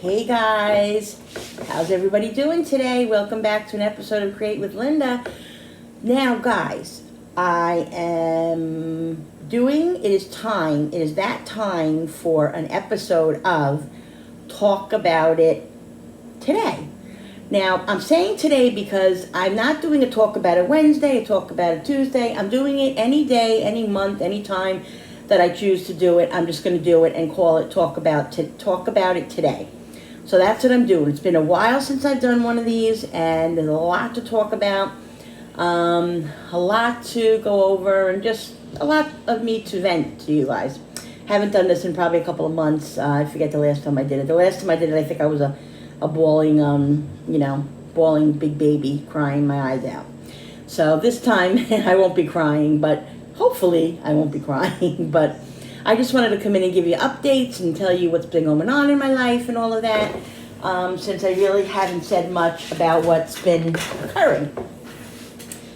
Hey guys, how's everybody doing today? Welcome back to an episode of Create with Linda. Now guys, it is that time for an episode of Talk About It Today. Now, I'm saying today because I'm not doing a Talk About It Wednesday, a Talk About It Tuesday. I'm doing it any day, any month, any time that I choose to do it. I'm just going to do it and call it Talk About It Today. So that's what I'm doing. It's been a while since I've done one of these, and there's a lot to talk about, a lot to go over, and just a lot of me to vent to you guys. Haven't done this in probably a couple of months. I forget the last time I did it. The last time I did it, I think I was a bawling, bawling big baby, crying my eyes out. So this time I won't be crying, but hopefully I won't be crying. But I just wanted to come in and give you updates and tell you what's been going on in my life and all of that, since I really haven't said much about what's been occurring.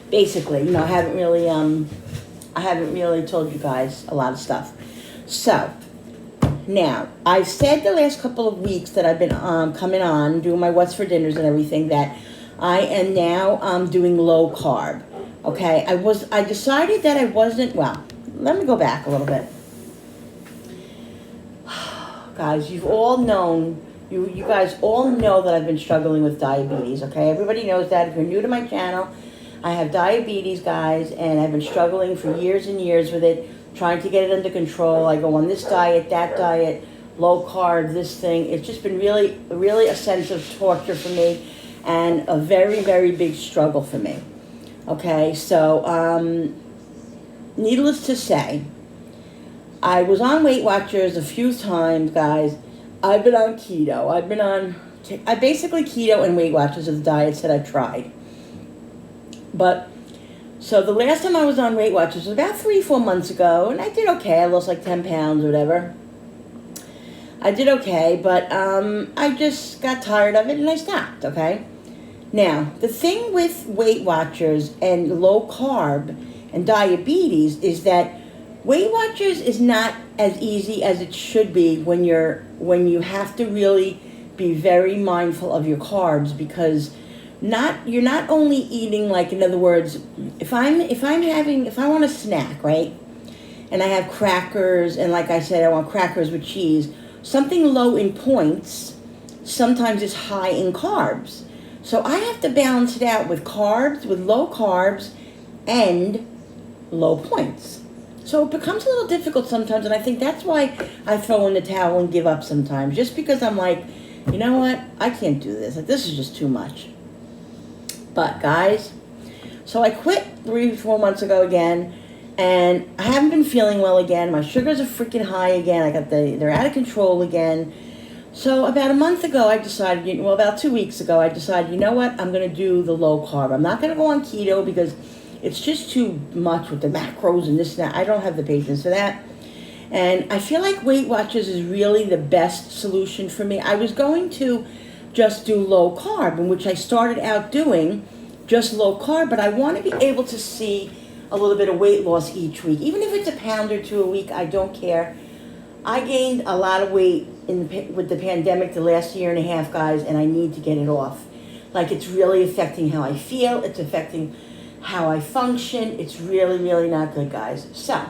Basically, I haven't really told you guys a lot of stuff. So now, I've said the last couple of weeks that I've been coming on, doing my What's for Dinners and everything, that I am now doing low carb. Okay, I decided that I wasn't, well, let me go back a little bit. Guys, you've all known, you guys all know that I've been struggling with diabetes, okay? Everybody knows that. If you're new to my channel, I have diabetes, guys, and I've been struggling for years and years with it, trying to get it under control. I go on this diet, that diet, low carb, this thing. It's just been really, really a sense of torture for me and a very, very big struggle for me. Okay, so needless to say, I was on Weight Watchers a few times, guys. I've been on keto. I basically keto and Weight Watchers are the diets that I've tried. But so the last time I was on Weight Watchers was about 3-4 months ago, and I did okay. I lost like 10 pounds or whatever. I did okay, but I just got tired of it and I stopped, okay? Now, the thing with Weight Watchers and low carb and diabetes is that Weight Watchers is not as easy as it should be when you have to really be very mindful of your carbs, because you're not only eating, like, in other words, if I want a snack, right, and I have crackers, and like I said, I want crackers with cheese, something low in points sometimes is high in carbs. So I have to balance it out with carbs, with low carbs, and low points. So it becomes a little difficult sometimes, and I think that's why I throw in the towel and give up sometimes, just because I'm like, you know what, I can't do this. Like, this is just too much. But guys, so I quit 3-4 months ago again, and I haven't been feeling well again. My sugars are freaking high again. They're out of control again. So about a month ago, about 2 weeks ago, I decided, you know what, I'm going to do the low carb. I'm not going to go on keto because it's just too much with the macros and this and that. I don't have the patience for that. And I feel like Weight Watchers is really the best solution for me. I was going to just do low carb, in which I started out doing just low carb, but I want to be able to see a little bit of weight loss each week. Even if it's a pound or two a week, I don't care. I gained a lot of weight with the pandemic the last year and a half, guys, and I need to get it off. Like, it's really affecting how I feel. It's affecting how I function. It's really, really not good, guys. So,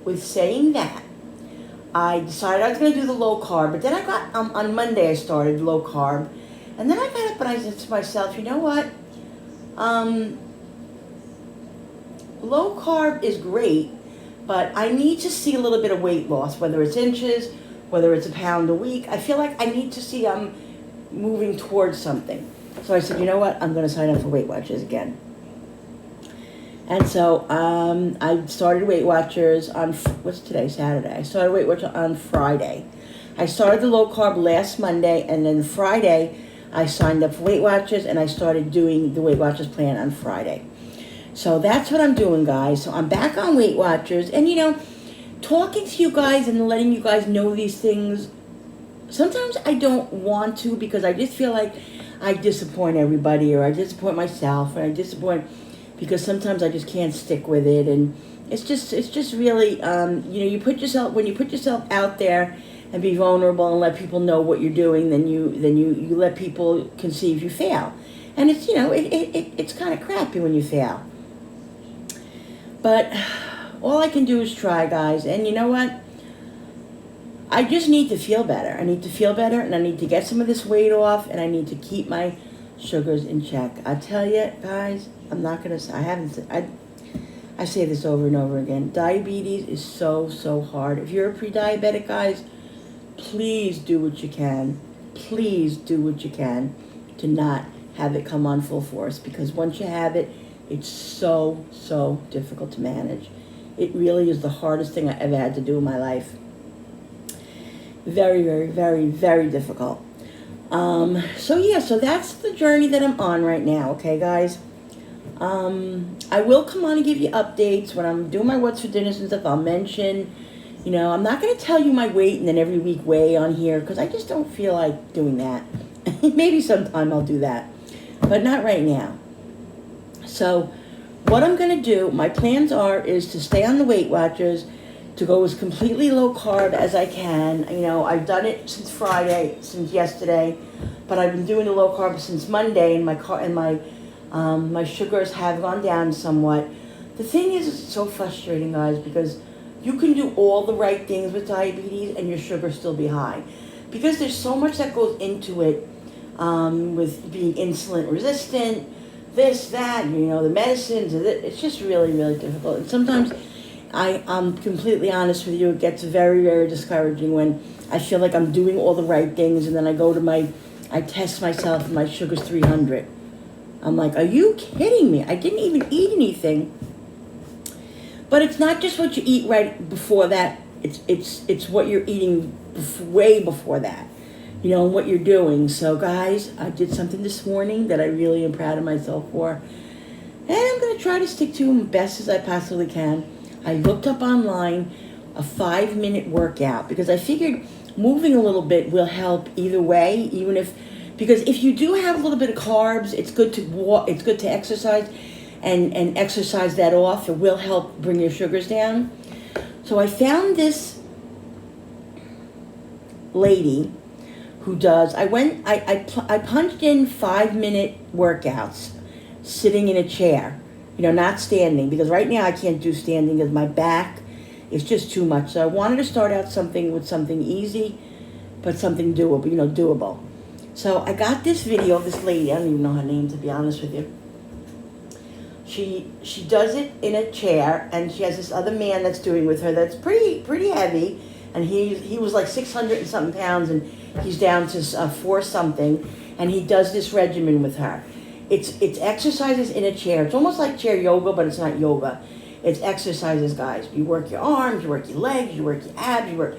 with saying that, I decided I was going to do the low carb, but then I got, on Monday I started low carb, and then I got up and I said to myself, you know what, low carb is great, but I need to see a little bit of weight loss, whether it's inches, whether it's a pound a week. I feel like I need to see I'm moving towards something. So I said, you know what, I'm going to sign up for Weight Watchers again. And so I started Weight Watchers on, what's today, Saturday? I started Weight Watchers on Friday. I started the low carb last Monday, and then Friday I signed up for Weight Watchers, and I started doing the Weight Watchers plan on Friday. So that's what I'm doing, guys. So I'm back on Weight Watchers, and talking to you guys and letting you guys know these things, sometimes I don't want to, because I just feel like I disappoint everybody, or I disappoint myself, or I disappoint, because sometimes I just can't stick with it, and it's just really, when you put yourself out there and be vulnerable and let people know what you're doing than you let people can see if you fail. And it's, you know, it's kind of crappy when you fail. But all I can do is try, guys. And you know what? I just need to feel better. I need to feel better, and I need to get some of this weight off, and I need to keep my sugars in check. I tell you, guys, I'm not going to, I say this over and over again. Diabetes is so hard. If you're a pre-diabetic, guys, please do what you can. Please do what you can to not have it come on full force, because once you have it, it's so difficult to manage. It really is the hardest thing I ever had to do in my life. Very difficult. So that's the journey that I'm on right now, okay, guys? I will come on and give you updates when I'm doing my what's for dinners and stuff. I'll mention, you know, I'm not going to tell you my weight and then every week weigh on here, because I just don't feel like doing that. Maybe sometime I'll do that, but not right now. So what I'm going to do, my plans is to stay on the Weight Watchers, to go as completely low carb as I can. You know, I've done it since Friday, since yesterday, but I've been doing the low carb since Monday, and my sugars have gone down somewhat. The thing is, it's so frustrating, guys, because you can do all the right things with diabetes and your sugar still be high, because there's so much that goes into it, with being insulin resistant, this, that, you know, the medicines. It's just really difficult. And sometimes, I'm completely honest with you, it gets very discouraging when I feel like I'm doing all the right things, and then I test myself and my sugar's 300. I'm like, are you kidding me? I didn't even eat anything. But it's not just what you eat right before that. It's what you're eating way before that. You know, what you're doing. So, guys, I did something this morning that I really am proud of myself for. And I'm going to try to stick to them best as I possibly can. I looked up online a 5-minute workout, because I figured moving a little bit will help either way, because if you do have a little bit of carbs, it's good to walk, it's good to exercise and exercise that off. It will help bring your sugars down. So I found this lady who does, I punched in 5-minute workouts sitting in a chair, you know, not standing, because right now I can't do standing because my back is just too much. So I wanted to start out with something easy, but something doable, you know, doable. So I got this video of this lady, I don't even know her name, to be honest with you. She does it in a chair, and she has this other man that's doing with her that's pretty heavy, and he was like 600 and something pounds, and he's down to 4 something, and he does this regimen with her. It's exercises in a chair. It's almost like chair yoga, but it's not yoga. It's exercises, guys. You work your arms, you work your legs, you work your abs, you work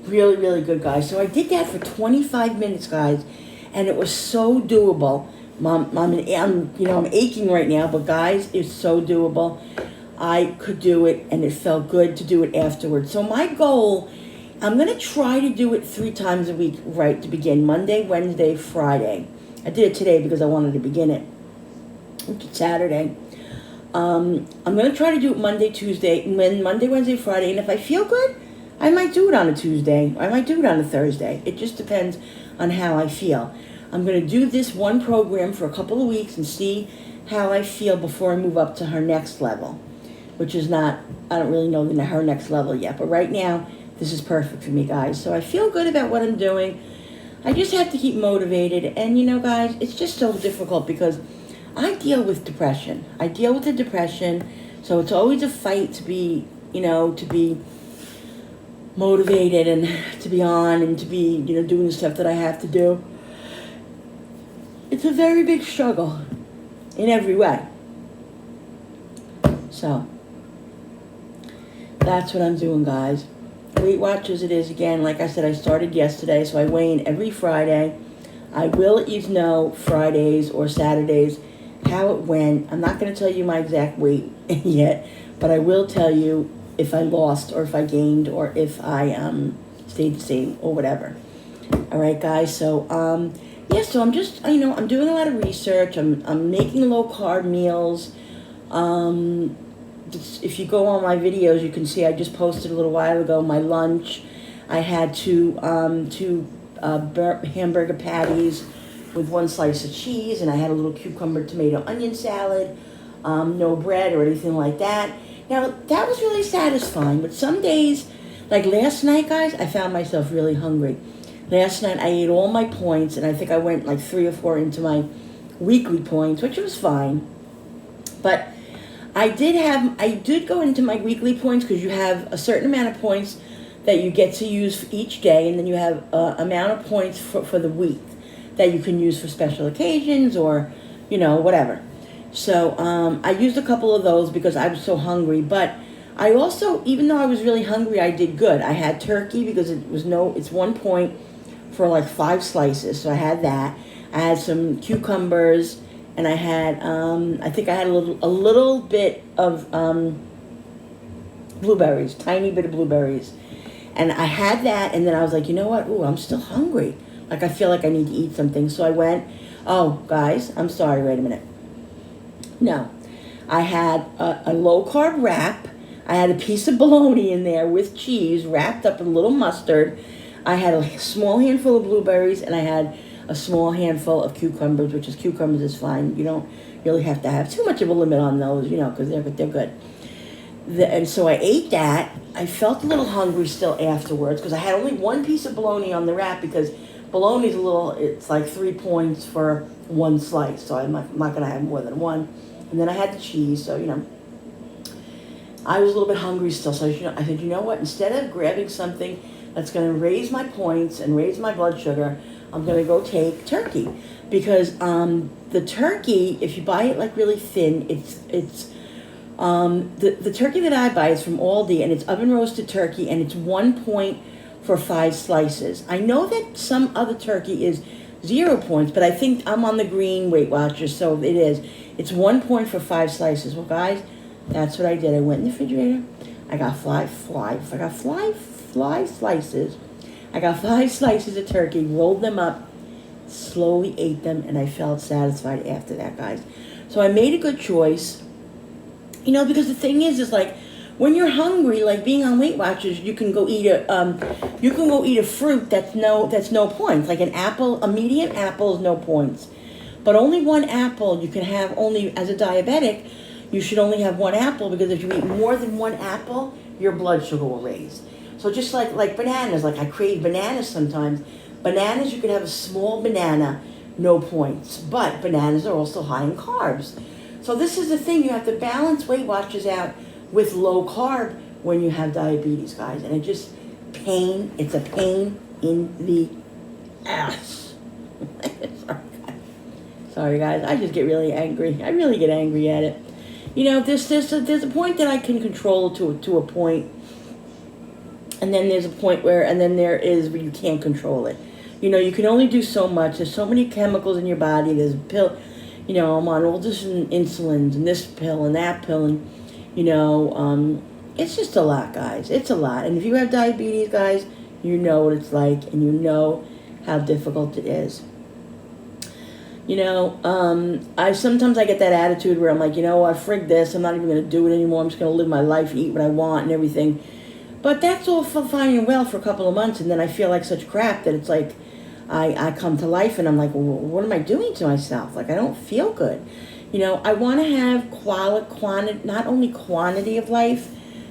really good, guys. So I did that for 25 minutes, guys, and it was so doable. I'm aching right now, but guys, it's so doable. I could do it, and it felt good to do it afterwards. So my goal, I'm going to try to do it 3 times a week, right, to begin. Monday, Wednesday, Friday. I did it today because I wanted to begin it. It's Saturday. I'm going to try to do it Monday, Monday, Wednesday, Friday. And if I feel good, I might do it on a Tuesday. I might do it on a Thursday. It just depends on how I feel. I'm going to do this one program for a couple of weeks and see how I feel before I move up to her next level, which is not, I don't really know her next level yet. But right now, this is perfect for me, guys. So I feel good about what I'm doing. I just have to keep motivated. And, you know, guys, it's just so difficult because I deal with depression. I deal with the depression. So it's always a fight to be, you know, to be motivated and to be on and to be, you know, doing the stuff that I have to do. It's a very big struggle in every way. So that's what I'm doing, guys. Weight Watchers it is again. Like I said, I started yesterday, so I weigh in every Friday. I will let you know Fridays or Saturdays how it went. I'm not going to tell you my exact weight yet, but I will tell you if I lost or if I gained or if I stayed the same or whatever. All right, guys. So yeah. So I'm just, you know, I'm doing a lot of research. I'm making low carb meals. If you go on my videos, you can see I just posted a little while ago my lunch. I had two hamburger patties with one slice of cheese, and I had a little cucumber, tomato, onion salad. No bread or anything like that. Now, that was really satisfying, but some days, like last night, guys, I found myself really hungry. Last night, I ate all my points, and I think I went like 3 or 4 into my weekly points, which was fine. But I did go into my weekly points because you have a certain amount of points that you get to use for each day, and then you have an amount of points for the week that you can use for special occasions or, whatever. So I used a couple of those because I was so hungry. But I also, even though I was really hungry, I did good. I had turkey because it's 1 point for like 5 slices. So I had that. I had some cucumbers, and I had, I think I had a little bit of blueberries, tiny bit of blueberries. And I had that, and then I was like, you know what? Ooh, I'm still hungry. Like, I feel like I need to eat something. So I went, oh, guys, I'm sorry, wait a minute. No, I had a low-carb wrap. I had a piece of bologna in there with cheese wrapped up in a little mustard. I had a small handful of blueberries, and I had a small handful of cucumbers, cucumbers is fine. You don't really have to have too much of a limit on those, because they're good. And so I ate that. I felt a little hungry still afterwards because I had only 1 piece of bologna on the wrap because bologna's it's like 3 points for 1 slice. So I'm not going to have more than 1. And then I had the cheese, so, I was a little bit hungry still. So I said, you know what? Instead of grabbing something that's going to raise my points and raise my blood sugar, I'm going to go take turkey. Because the turkey, if you buy it like really thin, it's the turkey that I buy is from Aldi, and it's oven roasted turkey, and it's 1 point for 5 slices. I know that some other turkey is 0 points, but I think I'm on the green Weight Watchers, so it is. It's 1 point for 5 slices. Well, guys, that's what I did. I went in the refrigerator. I got five slices. I got 5 slices of turkey, rolled them up, slowly ate them, and I felt satisfied after that, guys. So I made a good choice. Because the thing is like when you're hungry, like being on Weight Watchers, you can go eat a fruit that's no points. Like an apple, a medium apple is no points, but only 1 apple you can have. Only as a diabetic, you should only have 1 apple because if you eat more than 1 apple, your blood sugar will raise. So just like bananas, like I crave bananas sometimes. Bananas, you can have a small banana, no points, but bananas are also high in carbs. So this is the thing, you have to balance Weight Watchers out with low carb when you have diabetes, guys. And it's a pain in the ass. Sorry, guys, I just get really angry. I really get angry at it. There's a point that I can control to a point, and then there's a point where you can't control it. You can only do so much. There's so many chemicals in your body. There's a pill. I'm on all this insulins and this pill and that pill, and it's just a lot, guys. It's a lot. And if you have diabetes, guys, you know what it's like, and you know how difficult it is. Sometimes I get that attitude where I'm like, frig this. I'm not even going to do it anymore. I'm just going to live my life, eat what I want and everything. But that's all fine and well for a couple of months, and then I feel like such crap that it's like I come to life and I'm like, well, what am I doing to myself? Like, I don't feel good. I want to have quantity, not only quantity of life,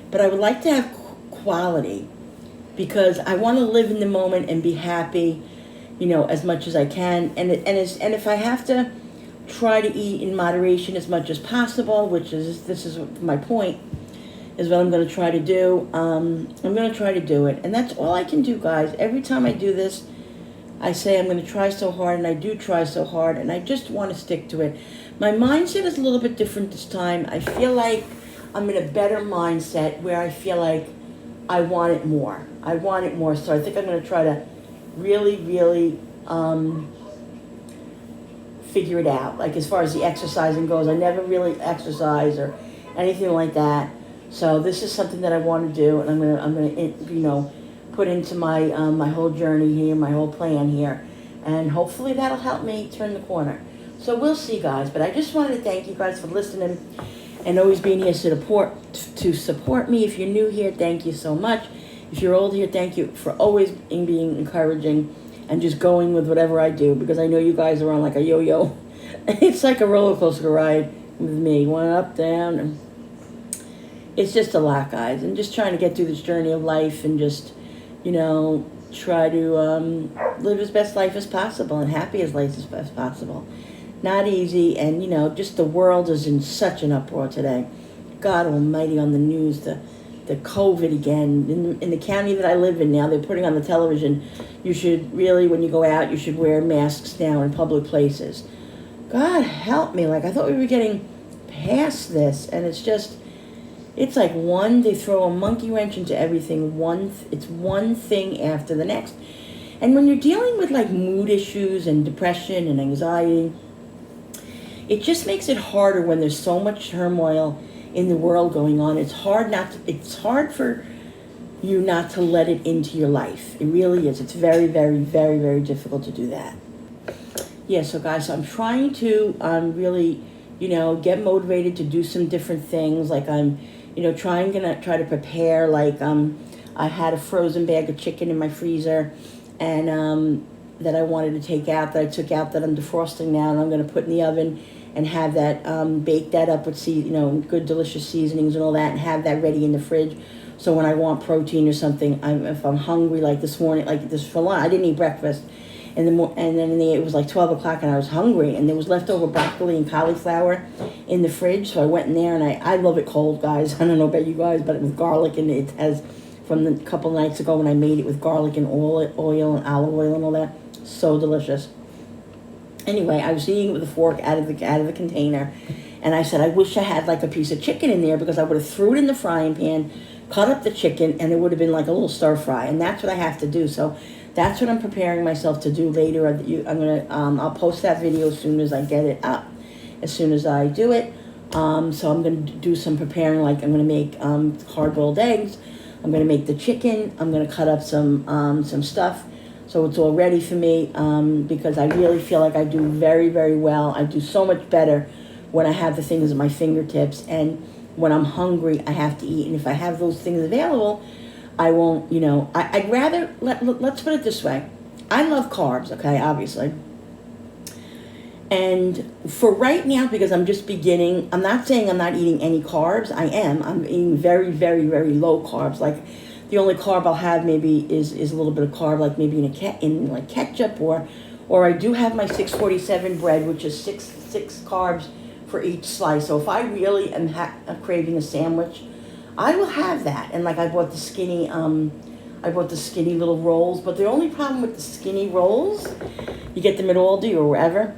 but I would like to have quality, because I want to live in the moment and be happy, as much as I can. And if I have to try to eat in moderation as much as possible, this is my point, is what I'm going to try to do. I'm going to try to do it. And that's all I can do, guys. Every time I do this, I say I'm going to try so hard, and I do try so hard, and I just want to stick to it. My mindset is a little bit different this time. I feel like I'm in a better mindset where I feel like I want it more. So I think I'm going to try to really, really figure it out. Like as far as the exercising goes, I never really exercise or anything like that. So this is something that I want to do, and I'm gonna put into my my whole journey here, my whole plan here, and hopefully that'll help me turn the corner. So we'll see, guys. But I just wanted to thank you guys for listening and always being here to support me. If you're new here, thank you so much. If you're old here, thank you for always being encouraging and just going with whatever I do, because I know you guys are on like a yo-yo. It's like a roller coaster ride with me, one up, down, and it's just a lot, guys. And just trying to get through this journey of life and just, try to live as best life as possible and happy as life as possible. Not easy, and just the world is in such an uproar today. God Almighty, on the news, the COVID again. In the county that I live in now, they're putting on the television, you should really, when you go out, you should wear masks now in public places. God help me, like I thought we were getting past this, and it's like they throw a monkey wrench into everything. It's one thing after the next. And when you're dealing with like mood issues and depression and anxiety, it just makes it harder when there's so much turmoil in the world going on. It's hard for you not to let it into your life. It really is. It's very, very, very, very difficult to do that. Yeah, so guys, I'm trying to really, get motivated to do some different things. Like I'm, try to prepare. Like I had a frozen bag of chicken in my freezer, and that I wanted to take out, that I took out, that I'm defrosting now, and I'm going to put in the oven and have that, bake that up with good delicious seasonings and all that, and have that ready in the fridge. So when I want protein or something, if I'm hungry, like this morning, like this for lunch, I didn't eat breakfast, and then it was like 12 o'clock and I was hungry, and there was leftover broccoli and cauliflower in the fridge, so I went in there, and I love it cold, guys. I don't know about you guys, but with garlic, and it has, from the couple nights ago when I made it with garlic and oil and olive oil and all that, so delicious. Anyway, I was eating it with a fork out of the container, and I said, I wish I had like a piece of chicken in there, because I would have threw it in the frying pan, cut up the chicken, and it would have been like a little stir fry. And that's what I have to do. So that's what I'm preparing myself to do later. I'll post that video as soon as I get it up, as soon as I do it. So I'm going to do some preparing. Like I'm going to make hard-boiled eggs. I'm going to make the chicken. I'm going to cut up some stuff, so it's all ready for me, because I really feel like I do very, very well. I do so much better when I have the things at my fingertips, and when I'm hungry, I have to eat. And if I have those things available, I won't, I'd rather, let's put it this way. I love carbs, okay, obviously. And for right now, because I'm just beginning, I'm not saying I'm not eating any carbs. I am. I'm eating very, very, very low carbs. Like, the only carb I'll have maybe is a little bit of carb, like maybe in like ketchup, or I do have my 647 bread, which is six carbs for each slice. So if I really am craving a sandwich, I will have that. And like I bought the skinny little rolls. But the only problem with the skinny rolls, you get them at Aldi or wherever,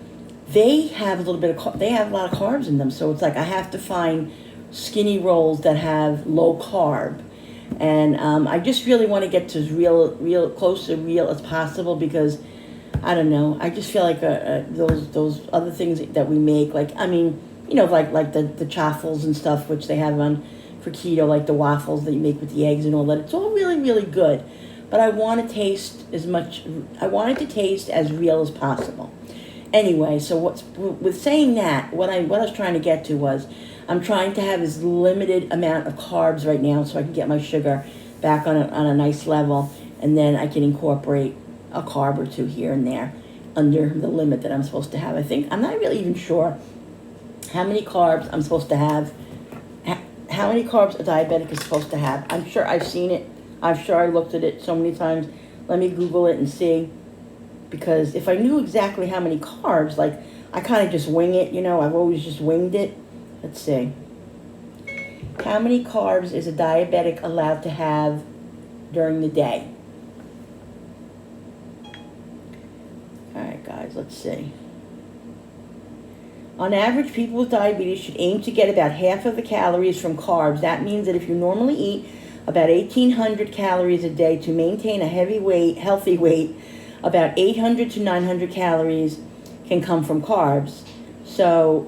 they have a lot of carbs in them. So it's like I have to find skinny rolls that have low carb. And I just really want to get to as real close to real as possible, because I don't know, I just feel like those other things that we make, like like the chaffles and stuff, which they have on for keto, like the waffles that you make with the eggs and all that. It's all really, really good, but I want to taste as real as possible. Anyway, so with saying that, what I was trying to get to was, I'm trying to have as limited amount of carbs right now, so I can get my sugar back on a nice level, and then I can incorporate a carb or two here and there under the limit that I'm supposed to have. I'm not really even sure how many carbs I'm supposed to have, how many carbs a diabetic is supposed to have. I'm sure I've seen it. I'm sure I looked at it so many times. Let me Google it and see, because if I knew exactly how many carbs, like I kind of just wing it, I've always just winged it. Let's see. How many carbs is a diabetic allowed to have during the day? All right, guys, let's see. On average, people with diabetes should aim to get about half of the calories from carbs. That means that if you normally eat about 1,800 calories a day to maintain a healthy weight, about 800 to 900 calories can come from carbs. So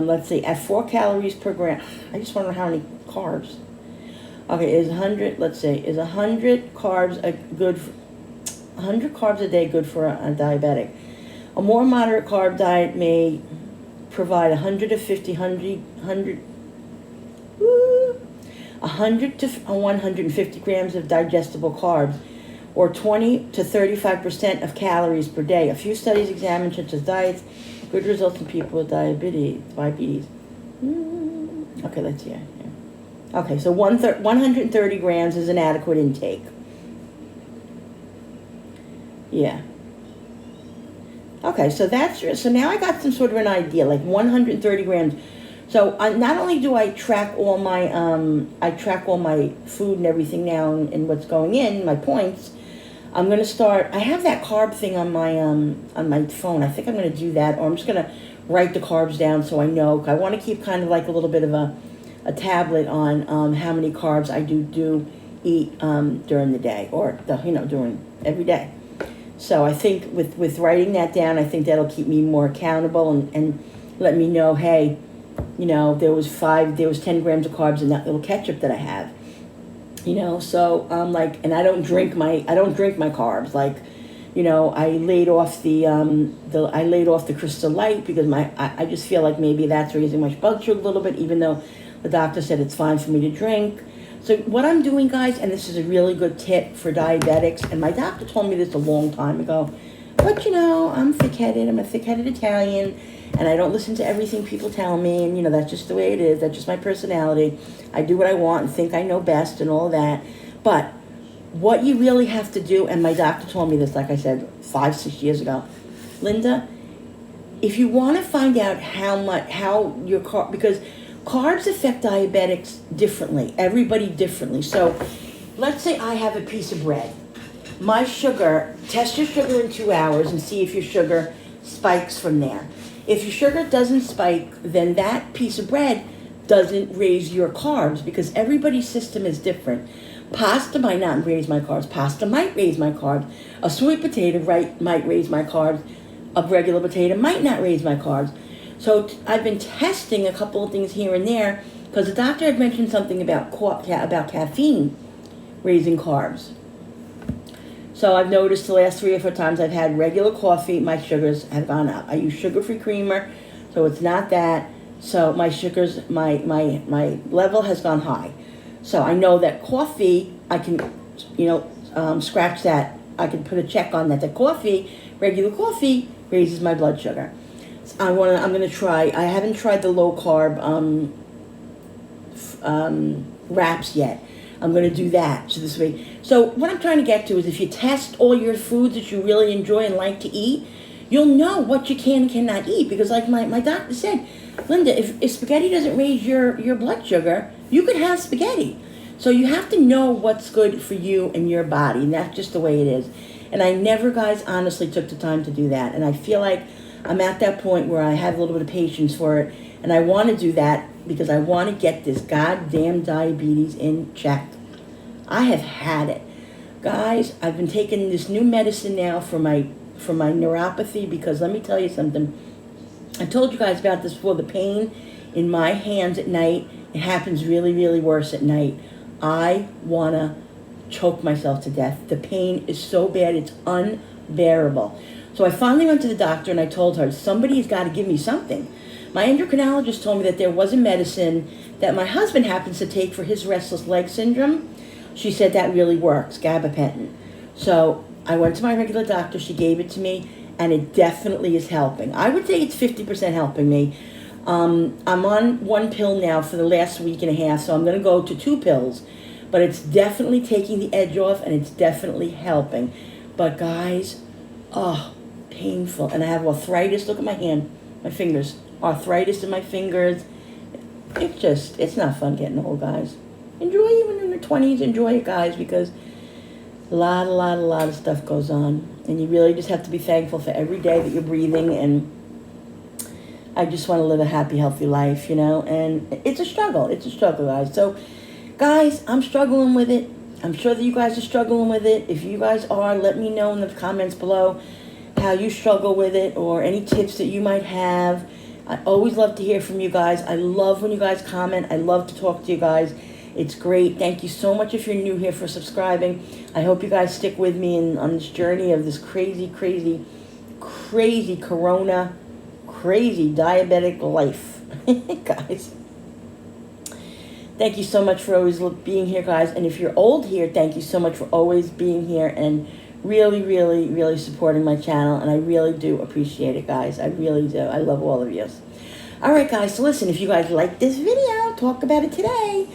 let's see, at 4 calories per gram, I just want to know how many carbs. Okay, is 100 carbs 100 carbs a day good for a diabetic? A more moderate carb diet may provide 150 100 to 150 grams of digestible carbs, or 20 to 35% of calories per day. A few studies examined such as diets, good results in people with diabetes. Okay, let's see. Okay, so 130 grams is an adequate intake. Yeah. Okay, so so now I got some sort of an idea, like 130 grams. So not only do I track all my food and everything now and what's going in, my points. I'm gonna start. I have that carb thing on my phone. I think I'm gonna do that, or I'm just gonna write the carbs down so I know. I want to keep kind of like a little bit of a tablet on how many carbs I do eat during the day, or during every day. So I think with writing that down, I think that'll keep me more accountable and let me know, hey, there was 10 grams of carbs in that little ketchup that I have. So and I don't drink my carbs. Like, I laid off the Crystal Light because I just feel like maybe that's raising my blood sugar a little bit, even though the doctor said it's fine for me to drink. So what I'm doing, guys, and this is a really good tip for diabetics, and my doctor told me this a long time ago, but I'm thick-headed. I'm a thick-headed Italian, and I don't listen to everything people tell me, and that's just the way it is. That's just my personality. I do what I want and think I know best and all that. But what you really have to do, and my doctor told me this, like I said, 5-6 years ago, Linda, if you want to find out how your carb, because carbs affect diabetics differently, everybody differently. So let's say I have a piece of bread. My sugar, test your sugar in 2 hours and see if your sugar spikes from there. If your sugar doesn't spike, then that piece of bread doesn't raise your carbs, because everybody's system is different. Pasta might not raise my carbs. Pasta might raise my carbs. A sweet potato might raise my carbs. A regular potato might not raise my carbs. So I've been testing a couple of things here and there, because the doctor had mentioned something about caffeine raising carbs. So I've noticed the last 3 or 4 times I've had regular coffee, my sugars have gone up. I use sugar-free creamer, so it's not that. So my sugars, my level has gone high. So I know that coffee, I can, scratch that. I can put a check on that. That coffee, regular coffee, raises my blood sugar. I'm gonna try. I haven't tried the low carb wraps yet. I'm going to do that this week. So what I'm trying to get to is, if you test all your foods that you really enjoy and like to eat, you'll know what you can and cannot eat. Because like my doctor said, Linda, if spaghetti doesn't raise your blood sugar, you could have spaghetti. So you have to know what's good for you and your body, and that's just the way it is. And I never, guys, honestly took the time to do that. And I feel like I'm at that point where I have a little bit of patience for it, and I want to do that because I want to get this goddamn diabetes in check. I have had it. Guys, I've been taking this new medicine now for my neuropathy, because let me tell you something. I told you guys about this before. The pain in my hands at night, it happens really, really worse at night. I want to choke myself to death. The pain is so bad, it's unbearable. So I finally went to the doctor and I told her, somebody's got to give me something. My endocrinologist told me that there was a medicine that my husband happens to take for his restless leg syndrome. She said that really works, gabapentin. So I went to my regular doctor, she gave it to me, and it definitely is helping. I would say it's 50% helping me. I'm on 1 pill now for the last week and a half, so I'm going to go to 2 pills. But it's definitely taking the edge off, and it's definitely helping. But guys, painful. And I have arthritis. Look at my hand, my fingers. Arthritis in my fingers. It's not fun getting old, guys. Enjoy it when you're in your 20s. Enjoy it, guys, because a lot of stuff goes on. And you really just have to be thankful for every day that you're breathing. And I just want to live a happy, healthy life, And it's a struggle. It's a struggle, guys. So, guys, I'm struggling with it. I'm sure that you guys are struggling with it. If you guys are, let me know in the comments below how you struggle with it, or any tips that you might have. I always love to hear from you guys. I love when you guys comment. I love to talk to you guys. It's great. Thank you so much if you're new here for subscribing. I hope you guys stick with me on this journey of this crazy corona, crazy diabetic life. Guys. Thank you so much for always being here, guys. And if you're old here, thank you so much for always being here and really, really, really supporting my channel. And I really do appreciate it, guys. I really do. I love all of you. All right, guys. So listen, if you guys like this video, talk about it today.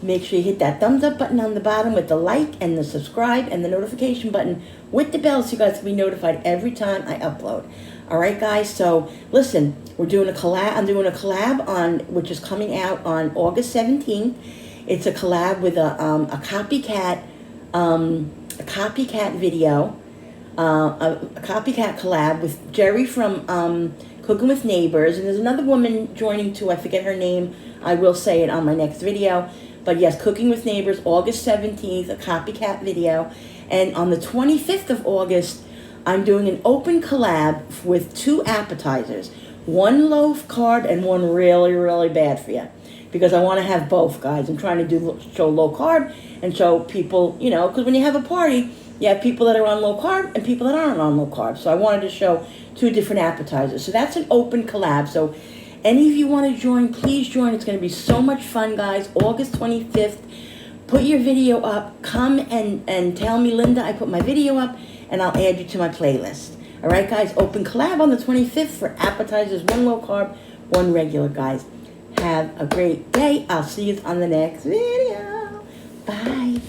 Make sure you hit that thumbs up button on the bottom with the like and the subscribe and the notification button with the bell so you guys can be notified every time I upload. All right, guys. So listen, we're doing a collab. I'm doing a collab which is coming out on August 17th. It's a collab with a copycat video, a copycat collab with Jerry from Cooking with Neighbors, and there's another woman joining too. I forget her name. I will say it on my next video. But yes, Cooking with Neighbors, August 17th, a copycat video. And on the 25th of August, I'm doing an open collab with 2 appetizers. One low carb and one really, really bad for you. Because I want to have both, guys. I'm trying to show low carb and show people, you know, because when you have a party, you have people that are on low carb and people that aren't on low carb. So I wanted to show 2 different appetizers. So that's an open collab. So any of you want to join, please join. It's going to be so much fun, guys. August 25th. Put your video up. Come and tell me, Linda, I put my video up, and I'll add you to my playlist. All right, guys. Open collab on the 25th for appetizers. 1 low carb, 1 regular, guys. Have a great day. I'll see you on the next video. Bye.